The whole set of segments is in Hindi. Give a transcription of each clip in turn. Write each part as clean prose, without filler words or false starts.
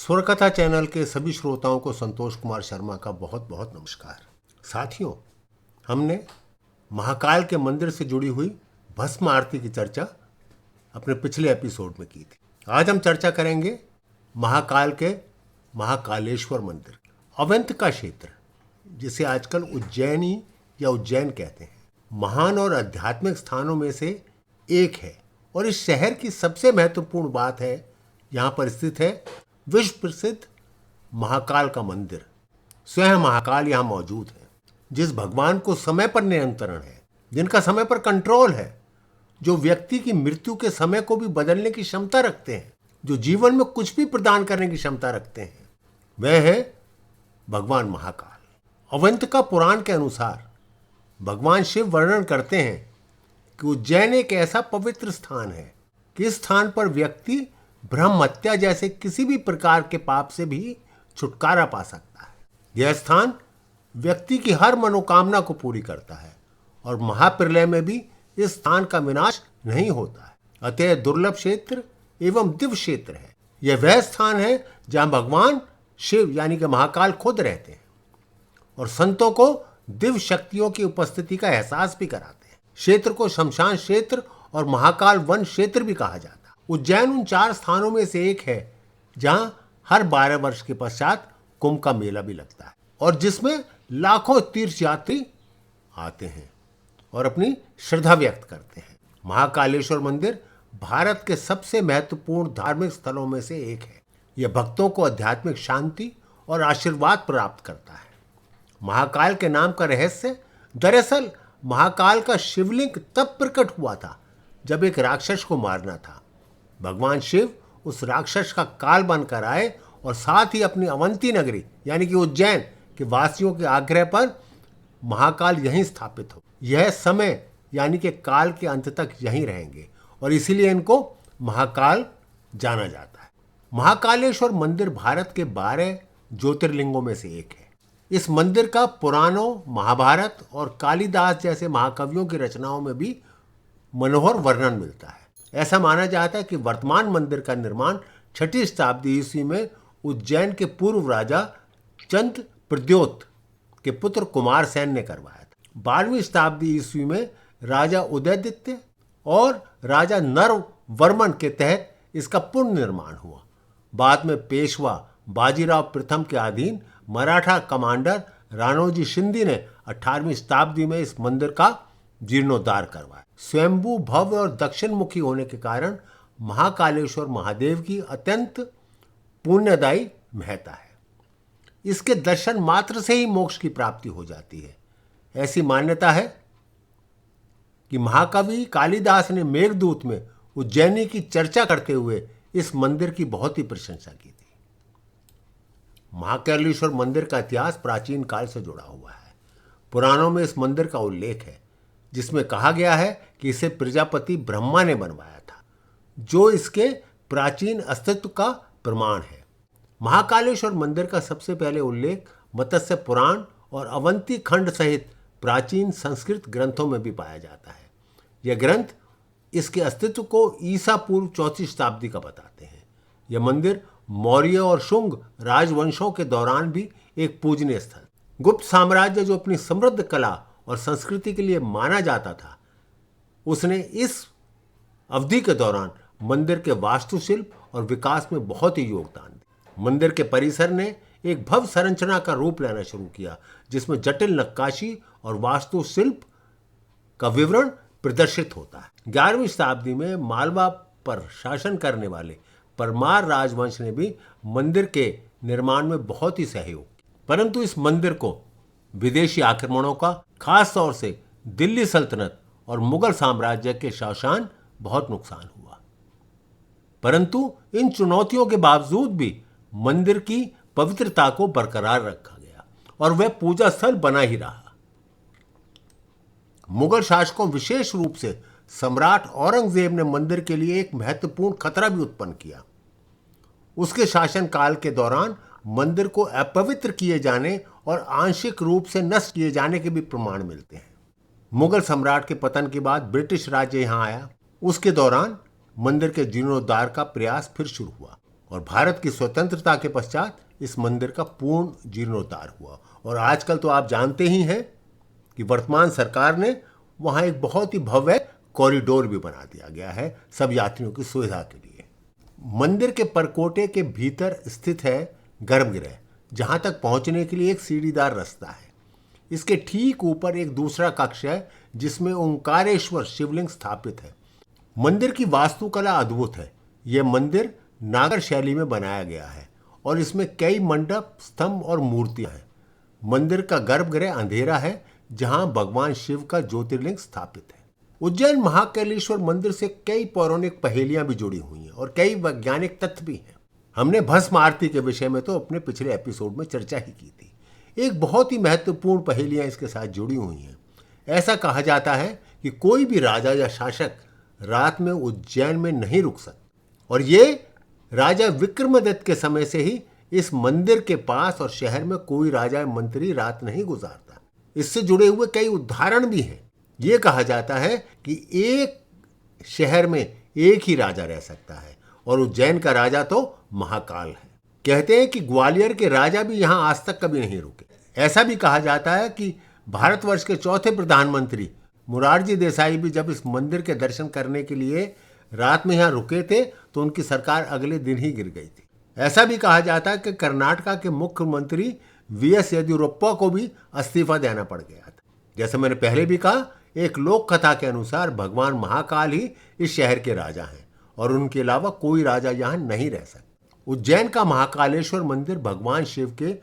स्वरकथा चैनल के सभी श्रोताओं को संतोष कुमार शर्मा का बहुत बहुत नमस्कार। साथियों, हमने महाकाल के मंदिर से जुड़ी हुई भस्म आरती की चर्चा अपने पिछले एपिसोड में की थी। आज हम चर्चा करेंगे महाकाल के महाकालेश्वर मंदिर, अवंत का क्षेत्र, जिसे आजकल उज्जैनी या उज्जैन कहते हैं, महान और आध्यात्मिक स्थानों में से एक है। और इस शहर की सबसे महत्वपूर्ण बात है, यहाँ पर स्थित है विश्व प्रसिद्ध महाकाल का मंदिर। स्वयं महाकाल यहाँ मौजूद है, जिस भगवान को समय पर नियंत्रण है, जिनका समय पर कंट्रोल है, जो व्यक्ति की मृत्यु के समय को भी बदलने की क्षमता रखते हैं, जो जीवन में कुछ भी प्रदान करने की क्षमता रखते हैं, वह है भगवान महाकाल। अवंतिका पुराण के अनुसार भगवान शिव वर्णन करते हैं कि उज्जैन एक ऐसा पवित्र स्थान है कि इस स्थान पर व्यक्ति ब्रह्म हत्या जैसे किसी भी प्रकार के पाप से भी छुटकारा पा सकता है। यह स्थान व्यक्ति की हर मनोकामना को पूरी करता है और महाप्रलय में भी इस स्थान का विनाश नहीं होता है। अतः दुर्लभ क्षेत्र एवं दिव्य क्षेत्र है। यह वह स्थान है जहां भगवान शिव यानी कि महाकाल खुद रहते हैं और संतों को दिव्य शक्तियों की उपस्थिति का एहसास भी कराते हैं। क्षेत्र को शमशान क्षेत्र और महाकाल वन क्षेत्र भी कहा जाता है। उज्जैन उन 4 स्थानों में से एक है जहां हर 12 वर्ष के पश्चात कुंभ का मेला भी लगता है और जिसमें लाखों तीर्थयात्री आते हैं और अपनी श्रद्धा व्यक्त करते हैं। महाकालेश्वर मंदिर भारत के सबसे महत्वपूर्ण धार्मिक स्थलों में से एक है। यह भक्तों को आध्यात्मिक शांति और आशीर्वाद प्राप्त करता है। महाकाल के नाम का रहस्य, दरअसल महाकाल का शिवलिंग तब प्रकट हुआ था जब एक राक्षस को मारना था। भगवान शिव उस राक्षस का काल बनकर आए और साथ ही अपनी अवंती नगरी यानी कि उज्जैन के वासियों के आग्रह पर महाकाल यहीं स्थापित हो। यह समय यानी कि काल के अंत तक यहीं रहेंगे और इसीलिए इनको महाकाल जाना जाता है। महाकालेश्वर मंदिर भारत के 12 ज्योतिर्लिंगों में से एक है। इस मंदिर का पुराणों, महाभारत और कालिदास जैसे महाकवियों की रचनाओं में भी मनोहर वर्णन मिलता है। ऐसा माना जाता है कि वर्तमान मंदिर का निर्माण 6ठी शताब्दी ईस्वी में उज्जैन के पूर्व राजा चंद प्रद्योत के पुत्र कुमार सेन ने करवाया था। 12वीं शताब्दी ईस्वी में राजा उदयदित्य और राजा नरवर्मन के तहत इसका पुनर्निर्माण हुआ। बाद में पेशवा बाजीराव प्रथम के अधीन मराठा कमांडर राणोजी शिंदे ने 18वीं शताब्दी में इस मंदिर का जीर्णोद्धार करवाया। स्वयंभू, भव्य और दक्षिण मुखी होने के कारण महाकालेश्वर महादेव की अत्यंत पुण्यदायी महत्ता है। इसके दर्शन मात्र से ही मोक्ष की प्राप्ति हो जाती है। ऐसी मान्यता है कि महाकवि कालिदास ने मेघदूत में उज्जैनी की चर्चा करते हुए इस मंदिर की बहुत ही प्रशंसा की थी। महाकालेश्वर मंदिर का इतिहास प्राचीन काल से जुड़ा हुआ है। पुराणों में इस मंदिर का उल्लेख है जिसमें कहा गया है कि इसे प्रजापति ब्रह्मा ने बनवाया था, जो इसके प्राचीन अस्तित्व का प्रमाण है। महाकालेश्वर मंदिर का सबसे पहले उल्लेख मत्स्य पुराण और अवंती खंड सहित प्राचीन संस्कृत ग्रंथों में भी पाया जाता है। यह ग्रंथ इसके अस्तित्व को ईसा पूर्व 4वीं शताब्दी का बताते हैं। यह मंदिर मौर्य और शुंग राजवंशों के दौरान भी एक पूजनीय स्थल। गुप्त साम्राज्य, जो अपनी समृद्ध कला और संस्कृति के लिए माना जाता था, उसने इस अवधि के दौरान मंदिर के वास्तुशिल्प और विकास में बहुत ही योगदान दिया। मंदिर के परिसर ने एक भव्य संरचना का रूप लेना शुरू किया, जिसमें जटिल नक्काशी और वास्तुशिल्प का विवरण प्रदर्शित होता है। 11वीं शताब्दी में मालवा पर शासन करने वाले परमार राजवंश ने भी मंदिर के निर्माण में बहुत ही सहयोग किया, परंतु इस मंदिर को विदेशी आक्रमणों का, खास तौर से दिल्ली सल्तनत और मुगल साम्राज्य के शासन बहुत नुकसान हुआ। परंतु इन चुनौतियों के बावजूद भी मंदिर की पवित्रता को बरकरार रखा गया और वह पूजा स्थल बना ही रहा। मुगल शासकों, विशेष रूप से सम्राट औरंगजेब, ने मंदिर के लिए एक महत्वपूर्ण खतरा भी उत्पन्न किया। उसके शासनकाल के दौरान मंदिर को अपवित्र किए जाने और आंशिक रूप से नष्ट किए जाने के भी प्रमाण मिलते हैं। मुगल सम्राट के पतन के बाद ब्रिटिश राज्य यहां आया। उसके दौरान मंदिर के जीर्णोद्धार का प्रयास फिर शुरू हुआ। और भारत की स्वतंत्रता के पश्चात इस मंदिर का पूर्ण जीर्णोद्धार हुआ। और आजकल तो आप जानते ही हैं कि वर्तमान सरकार ने वहाँ एक बहुत ही भव्य कॉरिडोर भी बना दिया गया है सब यात्रियों की सुविधा के लिए। मंदिर के परकोटे के भीतर स्थित है गर्भगृह, जहाँ तक पहुँचने के लिए एक सीढ़ीदार रास्ता है। इसके ठीक ऊपर एक दूसरा कक्ष है जिसमें ओंकारेश्वर शिवलिंग स्थापित है। मंदिर की वास्तुकला अद्भुत है। यह मंदिर नागर शैली में बनाया गया है और इसमें कई मंडप, स्तंभ और मूर्तियां हैं। मंदिर का गर्भगृह अंधेरा है जहां भगवान शिव का ज्योतिर्लिंग स्थापित है। उज्जैन महाकालेश्वर मंदिर से कई पौराणिक पहेलियां भी जुड़ी हुई हैं और कई वैज्ञानिक तथ्य भी हैं। हमने भस्म आरती के विषय में तो अपने पिछले एपिसोड में चर्चा ही की थी। एक बहुत ही महत्वपूर्ण पहेलियां इसके साथ जुड़ी हुई हैं। ऐसा कहा जाता है कि कोई भी राजा या शासक रात में उज्जैन में नहीं रुक सकता और ये राजा विक्रमादित्य के समय से ही इस मंदिर के पास और शहर में कोई राजा या मंत्री रात नहीं गुजारता। इससे जुड़े हुए कई उदाहरण भी हैं। ये कहा जाता है कि एक शहर में एक ही राजा रह सकता है और उज्जैन का राजा तो महाकाल है। कहते हैं कि ग्वालियर के राजा भी यहाँ आज तक कभी नहीं रुके। ऐसा भी कहा जाता है कि भारतवर्ष के चौथे प्रधानमंत्री मोरारजी देसाई भी जब इस मंदिर के दर्शन करने के लिए रात में यहाँ रुके थे तो उनकी सरकार अगले दिन ही गिर गई थी। ऐसा भी कहा जाता है कि कर्नाटका के मुख्यमंत्री वीएस येदियुरप्पा को भी इस्तीफा देना पड़ गया था। जैसे मैंने पहले भी कहा, एक लोक कथा के अनुसार भगवान महाकाल ही इस शहर के राजा हैं और उनके अलावा कोई राजा यहाँ नहीं रह सकता। उज्जैन का महाकालेश्वर मंदिर भगवान शिव के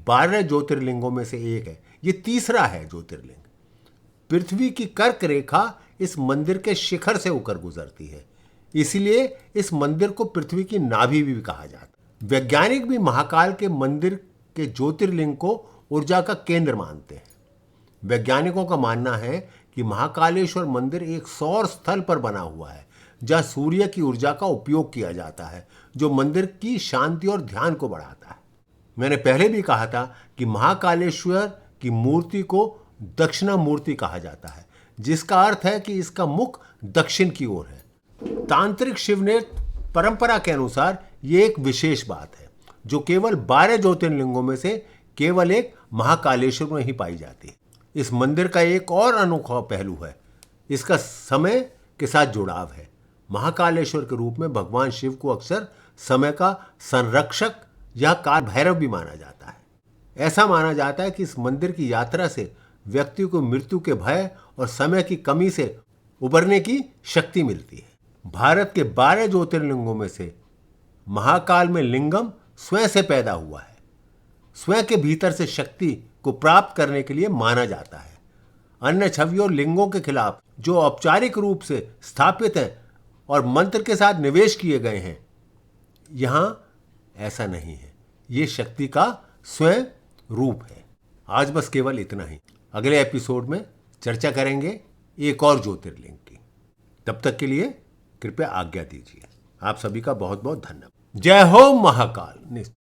12 ज्योतिर्लिंगों में से एक है। ये तीसरा है ज्योतिर्लिंग। पृथ्वी की कर्क रेखा इस मंदिर के शिखर से होकर गुजरती है, इसलिए इस मंदिर को पृथ्वी की नाभि भी कहा जाता है। वैज्ञानिक भी महाकाल के मंदिर के ज्योतिर्लिंग को ऊर्जा का केंद्र मानते हैं। वैज्ञानिकों का मानना है कि महाकालेश्वर मंदिर एक सौर स्थल पर बना हुआ है जहां सूर्य की ऊर्जा का उपयोग किया जाता है, जो मंदिर की शांति और ध्यान को बढ़ाता है। मैंने पहले भी कहा था कि महाकालेश्वर की मूर्ति को दक्षिणा मूर्ति कहा जाता है, जिसका अर्थ है कि इसका मुख दक्षिण की ओर है। तांत्रिक शिवनेत परंपरा के अनुसार ये एक विशेष बात है जो केवल 12 ज्योतिर्लिंगों में से केवल एक महाकालेश्वर में ही पाई जाती है। इस मंदिर का एक और अनोखा पहलू है, इसका समय के साथ जुड़ाव है। महाकालेश्वर के रूप में भगवान शिव को अक्सर समय का संरक्षक या काल भैरव भी माना जाता है। ऐसा माना जाता है कि इस मंदिर की यात्रा से व्यक्ति को मृत्यु के भय और समय की कमी से उबरने की शक्ति मिलती है। भारत के 12 ज्योतिर्लिंगों में से महाकाल में लिंगम स्वयं से पैदा हुआ है। स्वयं के भीतर से शक्ति को प्राप्त करने के लिए माना जाता है। अन्य छवियों और लिंगों के खिलाफ जो औपचारिक रूप से स्थापित हैं और मंत्र के साथ निवेश किए गए हैं, यहां ऐसा नहीं है। ये शक्ति का स्वयं रूप है। आज बस केवल इतना ही। अगले एपिसोड में चर्चा करेंगे एक और ज्योतिर्लिंग की। तब तक के लिए कृपया आज्ञा दीजिए। आप सभी का बहुत बहुत धन्यवाद। जय हो महाकाल।